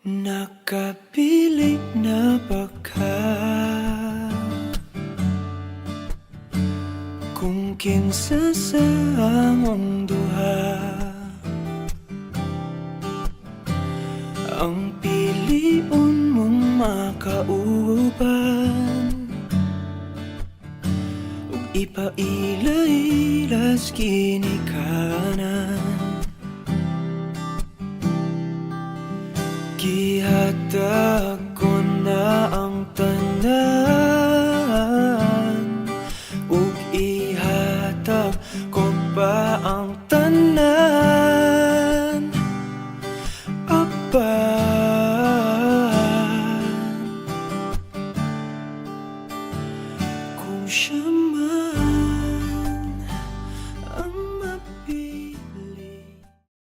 Nakapili na ba ka? Kung kinsa sa among duha ang piliun mong makauban, ug ipailailas ginikanan. Gihatag ko na ang tanan, ug ihatag ko pa ang tanan.